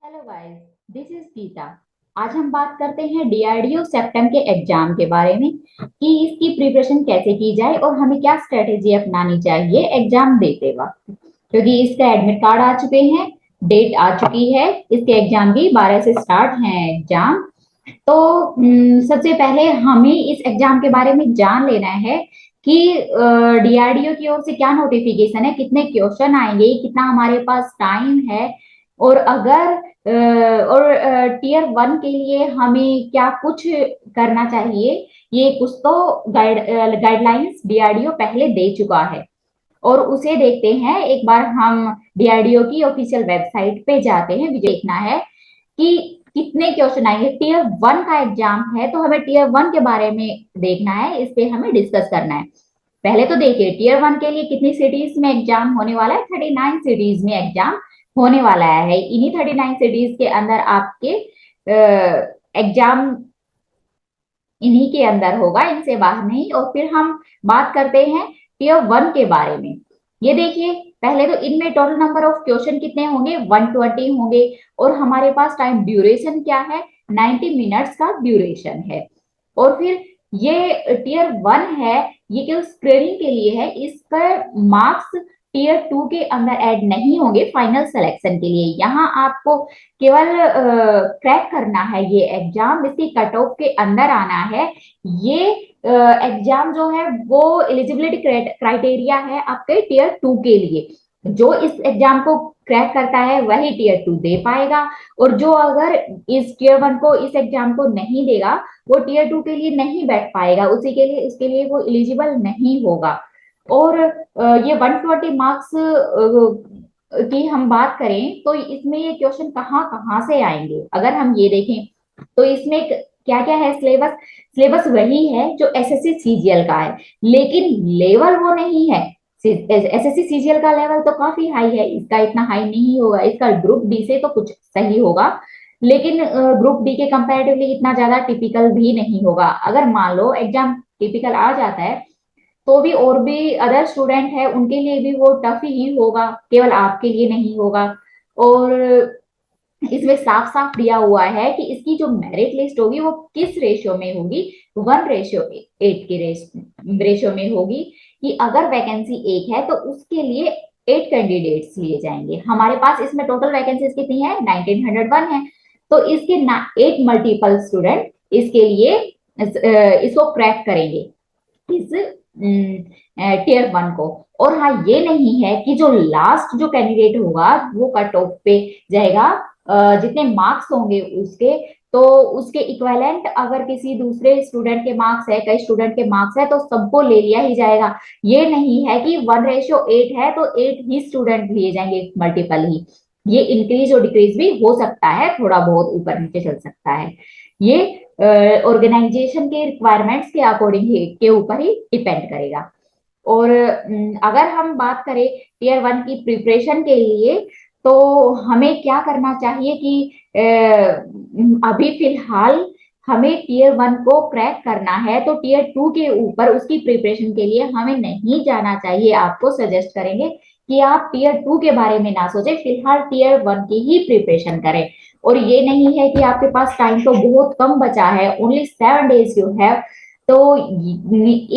Hello guys, this is Geeta. आज हम बात करते हैं डीआरडीओ सेप्टेम के एग्जाम के बारे में कि इसकी प्रिपरेशन कैसे की जाए और हमें क्या स्ट्रेटेजी अपनानी चाहिए एग्जाम देते वक्त, क्योंकि इसका एडमिट कार्ड आ चुके हैं, डेट आ चुकी है, इसके एग्जाम भी 12 से स्टार्ट हैं एग्जाम। तो सबसे पहले हमें इस एग्जाम के बारे में जान लेना है कि डीआरडीओ की ओर से क्या नोटिफिकेशन है, कितने क्वेश्चन आएंगे, कितना हमारे पास टाइम है, और अगर और टीयर वन के लिए हमें क्या कुछ करना चाहिए। ये कुछ तो गाइडलाइंस डीआरडीओ पहले दे चुका है और उसे देखते हैं। एक बार हम डीआरडीओ की ऑफिशियल वेबसाइट पे जाते हैं, मुझे देखना है कि कितने क्वेश्चन आएंगे। टीयर वन का एग्जाम है तो हमें टीयर वन के बारे में देखना है, इस पे हमें डिस्कस करना है। पहले तो देखिए टीयर वन के लिए कितनी सिटीज में एग्जाम होने वाला है। 39 सिटीज में एग्जाम होने वाला है। इन्हीं 39 सिटीज के अंदर आपके एग्जाम इन्हीं के अंदर होगा, इनसे बाहर नहीं। और फिर हम बात करते हैं टीयर वन के बारे में। ये देखिए, पहले तो इनमें टोटल नंबर ऑफ क्वेश्चन कितने होंगे, 120 होंगे। और हमारे पास टाइम ड्यूरेशन क्या है, 90 मिनट्स का ड्यूरेशन है। और फिर ये टीयर वन है, ये केवल स्क्रीनिंग के लिए है। इसका मार्क्स टीयर टू के अंदर ऐड नहीं होंगे फाइनल सिलेक्शन के लिए। यहाँ आपको केवल क्रैक करना है ये एग्जाम, इसकी कट ऑफ के अंदर आना है। ये एग्जाम जो है वो एलिजिबिलिटी क्राइटेरिया है आपके टीयर टू के लिए। जो इस एग्जाम को क्रैक करता है वही टीयर टू दे पाएगा, और जो अगर इस टीयर वन को इस एग्जाम को नहीं देगा वो टीयर टू के लिए नहीं बैठ पाएगा, उसी के लिए उसके लिए वो एलिजिबल नहीं होगा। और ये 120 मार्क्स की हम बात करें तो इसमें ये क्वेश्चन कहाँ कहाँ से आएंगे अगर हम ये देखें तो इसमें क्या क्या है। सिलेबस सिलेबस वही है जो एसएससी सीजीएल का है, लेकिन लेवल वो नहीं है। एसएससी सीजीएल का लेवल तो काफी हाई है, इसका इतना हाई नहीं होगा। इसका ग्रुप डी से तो कुछ सही होगा, लेकिन ग्रुप डी के कंपैरेटिवली इतना ज्यादा टिपिकल भी नहीं होगा। अगर मान लो एग्जाम टिपिकल आ जाता है तो भी और भी अदर स्टूडेंट है उनके लिए भी वो टफ ही होगा, केवल आपके लिए नहीं होगा। और इसमें साफ साफ दिया हुआ है कि इसकी जो मेरिट लिस्ट होगी वो किस रेशियो में होगी, 1:8 के रेशियो में होगी। कि अगर वैकेंसी एक है तो उसके लिए 8 कैंडिडेट्स लिए जाएंगे। हमारे पास इसमें टोटल वैकेंसीज कितनी है, 1901 है। तो इसके 8 मल्टीपल स्टूडेंट इसके लिए इसको क्रैक करेंगे, इस टीयर वन को। और हाँ, ये नहीं है कि जो लास्ट जो कैंडिडेट होगा वो कट ऑफ पे जाएगा, जितने मार्क्स होंगे उसके, तो उसके इक्विवेलेंट अगर किसी दूसरे स्टूडेंट के मार्क्स है, कई स्टूडेंट के मार्क्स है, तो सबको ले लिया ही जाएगा। ये नहीं है कि 1:8 है तो 8 ही स्टूडेंट लिए जाएंगे, मल्टीपल ही। ये इंक्रीज और डिक्रीज भी हो सकता है, थोड़ा बहुत ऊपर नीचे चल सकता है। ये ऑर्गेनाइजेशन के रिक्वायरमेंट्स के अकॉर्डिंग के ऊपर ही डिपेंड करेगा। और अगर हम बात करें टीयर वन की प्रिपरेशन के लिए, तो हमें क्या करना चाहिए कि अभी फिलहाल हमें टीयर वन को क्रैक करना है तो टीयर टू के ऊपर उसकी प्रिपरेशन के लिए हमें नहीं जाना चाहिए। आपको सजेस्ट करेंगे कि आप टीयर टू के बारे में ना सोचें, फिलहाल टीयर वन की ही प्रिपरेशन करें। और ये नहीं है कि आपके पास टाइम तो बहुत कम बचा है, ओनली 7 days यू हैव। तो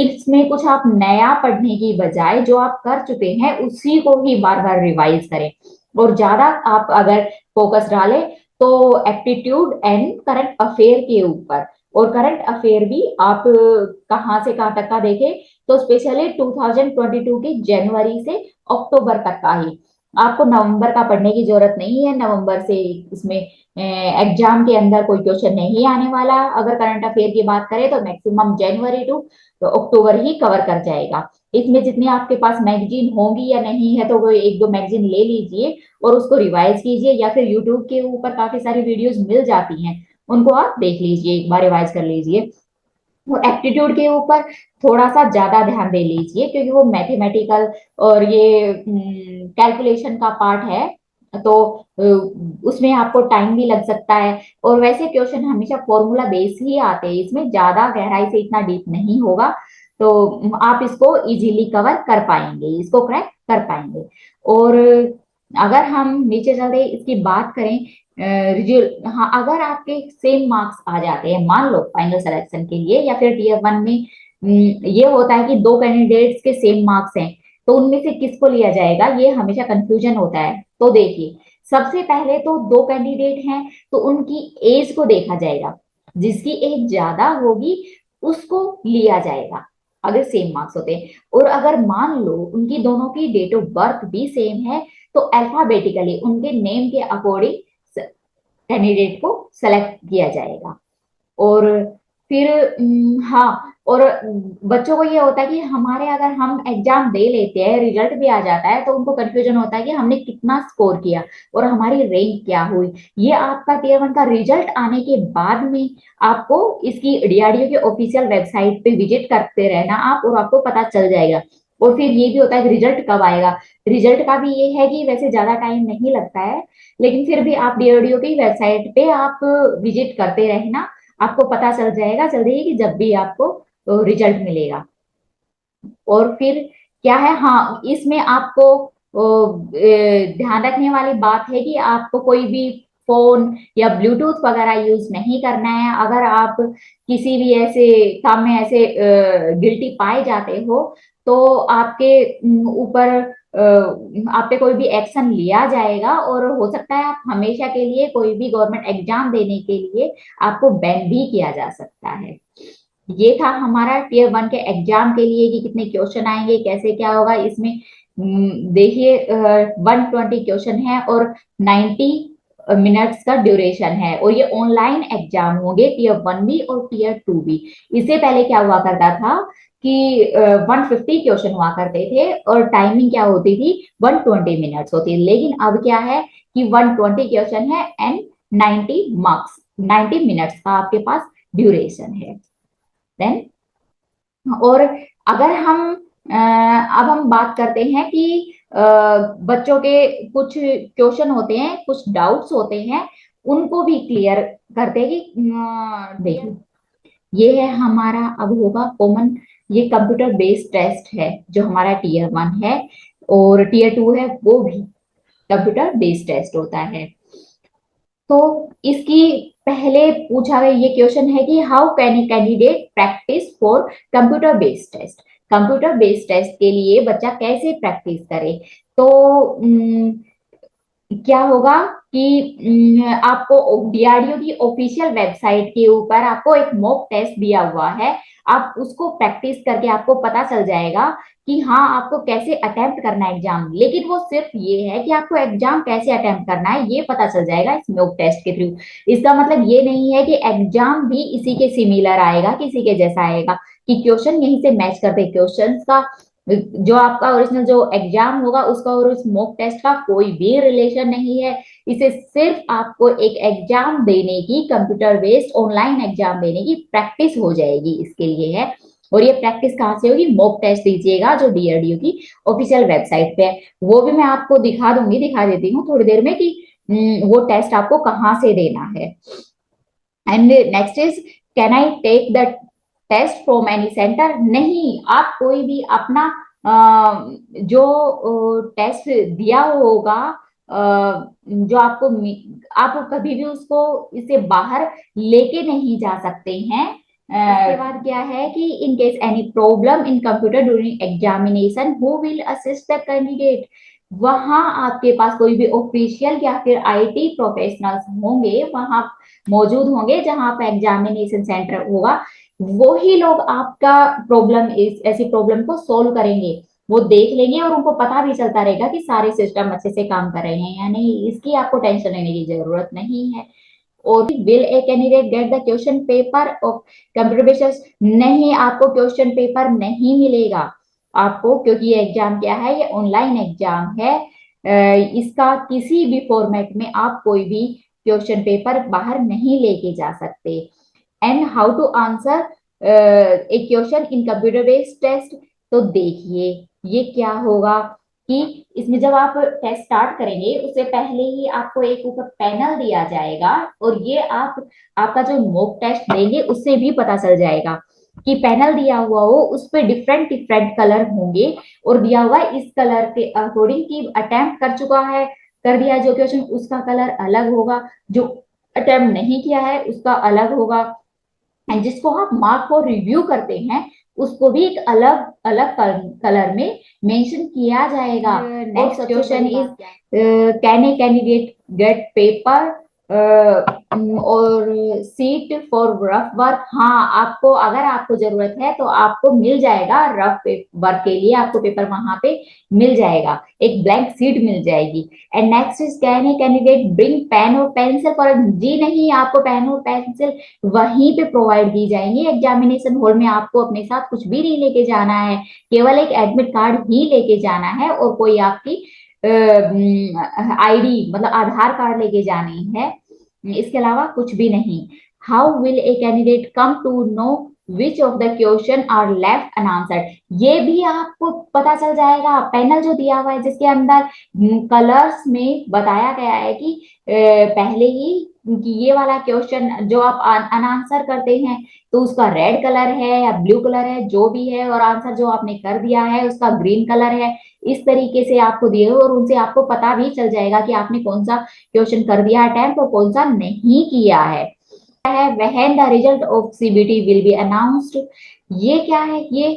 इसमें कुछ आप नया पढ़ने की बजाय जो आप कर चुके हैं उसी को ही बार बार रिवाइज करें। और ज्यादा आप अगर फोकस डालें तो एप्टीट्यूड एंड करंट अफेयर के ऊपर। और करंट अफेयर भी आप कहाँ से कहाँ तक का देखें तो स्पेशली 2022 की जनवरी से अक्टूबर तक का ही। आपको नवंबर का पढ़ने की जरूरत नहीं है। नवंबर से इसमें एग्जाम के अंदर कोई क्वेश्चन नहीं आने वाला। अगर करंट अफेयर की बात करें तो मैक्सिमम जनवरी टू तो अक्टूबर ही कवर कर जाएगा। इसमें जितनी आपके पास मैगजीन होंगी या नहीं है तो वो एक दो मैगजीन ले लीजिए और उसको रिवाइज कीजिए, या फिर यूट्यूब के ऊपर काफी सारी वीडियोस मिल जाती हैं, उनको आप देख लीजिए, एक बार रिवाइज कर लीजिए। वो एप्टीट्यूड के ऊपर थोड़ा सा ज्यादा ध्यान दे लीजिए, क्योंकि वो मैथमेटिकल और ये कैलकुलेशन का पार्ट है, तो उसमें आपको टाइम भी लग सकता है। और वैसे क्वेश्चन हमेशा फॉर्मूला बेस ही आते हैं, इसमें ज्यादा गहराई से इतना डीप नहीं होगा। तो आप इसको इजीली कवर कर पाएंगे, इसको क्रैक कर पाएंगे। और अगर हम नीचे चलते इसकी बात करें हाँ, अगर आपके सेम मार्क्स आ जाते हैं, मान लो फाइनल सिलेक्शन के लिए या फिर टीयर वन में ये होता है कि दो कैंडिडेट्स के सेम मार्क्स हैं, तो उनमें से किसको लिया जाएगा, ये हमेशा कंफ्यूजन होता है। तो देखिए, सबसे पहले तो दो कैंडिडेट हैं तो उनकी एज को देखा जाएगा, जिसकी एज ज्यादा होगी उसको लिया जाएगा अगर सेम मार्क्स होते हैं। और अगर मान लो उनकी दोनों की डेट ऑफ बर्थ भी सेम है, तो अल्फाबेटिकली उनके नेम के अकॉर्डिंग कैंडिडेट को सेलेक्ट किया जाएगा। और फिर हाँ, और बच्चों को ये होता है कि हमारे अगर हम एग्जाम दे लेते हैं, रिजल्ट भी आ जाता है, तो उनको कंफ्यूजन होता है कि हमने कितना स्कोर किया और हमारी रैंक क्या हुई। ये आपका टीयर वन का रिजल्ट आने के बाद में आपको इसकी डीआरडीओ के ऑफिशियल वेबसाइट पे विजिट करते रहना आप, और आपको पता चल जाएगा। और फिर ये भी होता है कि रिजल्ट कब आएगा। रिजल्ट का भी ये है कि वैसे ज्यादा टाइम नहीं लगता है, लेकिन फिर भी आप डीआरडीओ की वेबसाइट पे आप विजिट करते रहना, आपको पता चल जाएगा जल्दी ही कि जब भी आपको रिजल्ट मिलेगा। और फिर क्या है, हाँ, इसमें आपको ध्यान रखने वाली बात है कि आपको कोई भी फोन या ब्लूटूथ वगैरह यूज नहीं करना है। अगर आप किसी भी ऐसे काम में ऐसे गिल्टी पाए जाते हो, तो आपके ऊपर आप पे कोई भी एक्शन लिया जाएगा, और हो सकता है आप हमेशा के लिए कोई भी गवर्नमेंट एग्जाम देने के लिए आपको बैन भी किया जा सकता है। ये था हमारा टीयर वन के एग्जाम के लिए कि कितने क्वेश्चन आएंगे, कैसे क्या होगा इसमें। देखिए, 120 क्वेश्चन है और 90 मिनट्स का ड्यूरेशन है, और ये ऑनलाइन एग्जाम होंगे टीयर वन भी और टीयर टू भी। इससे पहले क्या हुआ करता था कि 150 क्वेश्चन हुआ करते थे और टाइमिंग क्या होती थी, 120 मिनट्स होती है। लेकिन अब क्या है कि 120 क्वेश्चन है एंड 90 मार्क्स, 90 मिनट्स का आपके पास ड्यूरेशन है। देन, और अगर हम अब हम बात करते हैं कि बच्चों के कुछ क्वेश्चन होते हैं, कुछ डाउट्स होते हैं, उनको भी क्लियर करते हैं कि देखिए, ये है हमारा, अब होगा कॉमन, ये कंप्यूटर बेस्ड टेस्ट है जो हमारा टीयर वन है, और टीयर टू है वो भी कंप्यूटर बेस्ड टेस्ट होता है। तो इसकी पहले पूछा गया ये क्वेश्चन है कि how can a candidate practise for computer based test. Computer based test के लिए बच्चा कैसे प्रैक्टिस करे। तो क्या होगा कि आपको डीआरडीओ की ऑफिशियल वेबसाइट के ऊपर आपको एक मॉक टेस्ट दिया हुआ है, आप उसको प्रैक्टिस करके आपको पता चल जाएगा कि हाँ, आपको कैसे अटेम्प्ट करना है एग्जाम। लेकिन वो सिर्फ ये है कि आपको एग्जाम कैसे अटेम्प्ट करना है ये पता चल जाएगा इस मॉक टेस्ट के थ्रू। इसका मतलब ये नहीं है कि एग्जाम भी इसी के सिमिलर आएगा, किसी के जैसा आएगा, कि क्वेश्चन यहीं से मैच करते। क्वेश्चन का जो आपका ओरिजिनल जो एग्जाम होगा उसका और उस मॉक टेस्ट का कोई भी रिलेशन नहीं है। इसे सिर्फ आपको एक एग्जाम देने की, कंप्यूटर बेस्ड ऑनलाइन एग्जाम देने की प्रैक्टिस हो जाएगी, इसके लिए है। और ये प्रैक्टिस कहाँ से होगी, मॉक टेस्ट दीजिएगा जो डीआरडीओ की ऑफिशियल वेबसाइट पे है। वो भी मैं आपको दिखा दूंगी, दिखा देती हूँ थोड़ी देर में कि वो टेस्ट आपको कहाँ से देना है। And next is, can I take the test from any centre. नहीं, आप कोई भी अपना जो टेस्ट दिया होगा, जो आपको, आप कभी भी उसको इससे बाहर लेके नहीं जा सकते हैं। इसके बाद क्या है कि in case any problem in computer during examination who will assist the candidate. वहां आपके पास कोई भी ऑफिशियल या फिर आईटी प्रोफेशनल्स होंगे, वहां मौजूद होंगे जहां पे एग्जामिनेशन सेंटर होगा। वो ही लोग आपका प्रॉब्लम, इस ऐसी प्रॉब्लम को सोल्व करेंगे। वो देख लेंगे और उनको पता भी चलता रहेगा कि सारे सिस्टम अच्छे से काम कर रहे हैं या नहीं। इसकी आपको टेंशन लेने की जरूरत नहीं है। और will a candidate get the question paper of computer based. नहीं, आपको क्वेश्चन पेपर नहीं मिलेगा आपको, क्योंकि ये एग्जाम क्या है, ये ऑनलाइन एग्जाम है। इसका किसी भी फॉर्मेट में आप कोई भी क्वेश्चन पेपर बाहर नहीं लेके जा सकते। And how to answer a question in computer based test. तो देखिए, ये क्या होगा कि इसमें जब आप टेस्ट स्टार्ट करेंगे उससे पहले ही आपको एक ऊपर पैनल दिया जाएगा, और ये आप आपका जो मॉक टेस्ट देंगे उससे भी पता चल जाएगा कि पैनल दिया हुआ हो उस पर डिफरेंट डिफरेंट कलर होंगे, और दिया हुआ इस कलर के अकॉर्डिंग की अटेम्प्ट कर चुका है कर दिया है जो क्वेश्चन उसका कलर अलग होगा, जो अटेम्प्ट नहीं किया है उसका अलग होगा, एंड जिसको आप मार्क फॉर रिव्यू करते हैं उसको भी एक अलग अलग कलर में मेंशन किया जाएगा। Next question is can a candidate get paper और सीट फॉर रफ वर्क। हाँ, आपको अगर आपको जरूरत है तो आपको मिल जाएगा, रफ वर्क के लिए आपको पेपर वहां पे मिल जाएगा, एक ब्लैंक सीट मिल जाएगी। And next is can a candidate bring pen और पेंसिल फॉर। जी नहीं, आपको पेन और पेंसिल वहीं पे प्रोवाइड की जाएंगी एग्जामिनेशन हॉल में, आपको अपने साथ कुछ भी नहीं लेके जाना है, केवल एक एडमिट कार्ड ही लेके जाना है और कोई आपकी आईडी मतलब आधार कार्ड लेके जानी है, इसके अलावा कुछ भी नहीं। How will a candidate come to know which of the question are left unanswered. ये भी आपको पता चल जाएगा, पैनल जो दिया हुआ है जिसके अंदर कलर्स में बताया गया है कि पहले ही कि ये वाला क्वेश्चन जो आप अनआंसर करते हैं तो उसका रेड कलर है या ब्लू कलर है जो भी है, और आंसर जो आपने कर दिया है उसका ग्रीन कलर है। इस तरीके से आपको दिए और उनसे आपको पता भी चल जाएगा कि आपने कौन सा क्वेश्चन कर दिया अटेम्प्ट और कौन सा नहीं किया है। When the result of CBT will be announced. ये क्या है, ये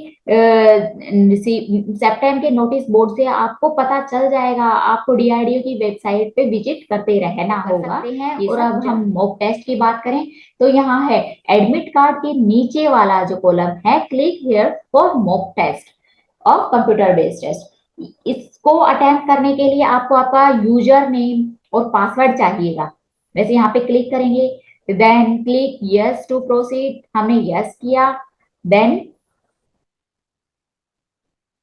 सेप्टेम्बर के नोटिस बोर्ड से आपको पता चल जाएगा, आपको डीआरडीओ की वेबसाइट पे विजिट करते रहना होगा। और अब हम मॉक टेस्ट की बात करें तो यहाँ है एडमिट कार्ड के नीचे वाला जो कॉलम है, click here for mock test और कंप्यूटर बेस्ड टेस्ट। इसको अटेम्प्ट करने के लिए आपको आपका यूजर नेम और पासवर्ड चाहिएगा। वैसे यहाँ पे क्लिक करेंगे, then click yes to proceed, हमने यस किया, देन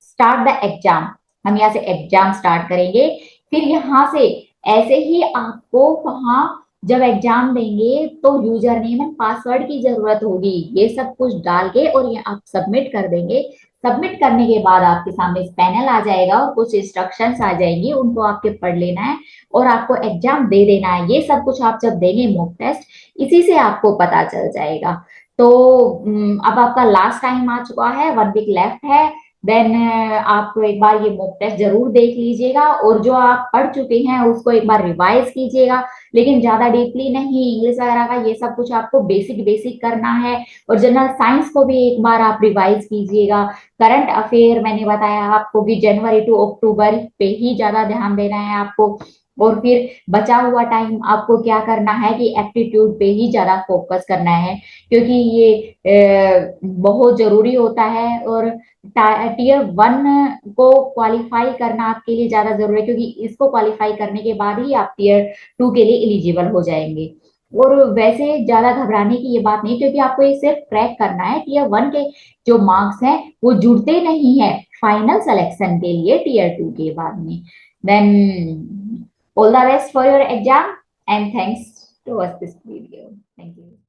स्टार्ट द एग्जाम, हम यहाँ से एग्जाम स्टार्ट करेंगे। फिर यहाँ से ऐसे ही आपको वहां जब एग्जाम देंगे तो यूजर नेम एंड पासवर्ड की जरूरत होगी, ये सब कुछ डाल के और ये आप सबमिट कर देंगे। सबमिट करने के बाद आपके सामने पैनल आ जाएगा और कुछ इंस्ट्रक्शंस आ जाएंगी, उनको आपके पढ़ लेना है और आपको एग्जाम दे देना है। ये सब कुछ आप जब देंगे मॉक टेस्ट इसी से आपको पता चल जाएगा। तो अब आपका लास्ट टाइम आ चुका है, 1 वीक लेफ्ट है। देन आप एक बार ये मॉक टेस्ट जरूर देख लीजिएगा और जो आप पढ़ चुके हैं उसको एक बार रिवाइज कीजिएगा, लेकिन ज्यादा डीपली नहीं। इंग्लिश वगैरह का ये सब कुछ आपको बेसिक बेसिक करना है और जनरल साइंस को भी एक बार आप रिवाइज कीजिएगा। करंट अफेयर मैंने बताया आपको कि जनवरी टू अक्टूबर पे ही ज्यादा ध्यान देना है आपको, और फिर बचा हुआ टाइम आपको क्या करना है कि एप्टीट्यूड पे ही ज्यादा फोकस करना है, क्योंकि ये बहुत जरूरी होता है और टियर 1 को क्वालिफाई करना आपके लिए ज्यादा जरूरी है, क्योंकि इसको क्वालिफाई करने के बाद ही आप टियर 2 के लिए एलिजिबल हो जाएंगे। और वैसे ज्यादा घबराने की ये बात नहीं, क्योंकि आपको ये सिर्फ ट्रैक करना है, टियर 1 के जो मार्क्स हैं वो जुड़ते नहीं है फाइनल सिलेक्शन के लिए टियर 2 के बाद में। Then all the best for your exam and thanks to watch this video. Thank you.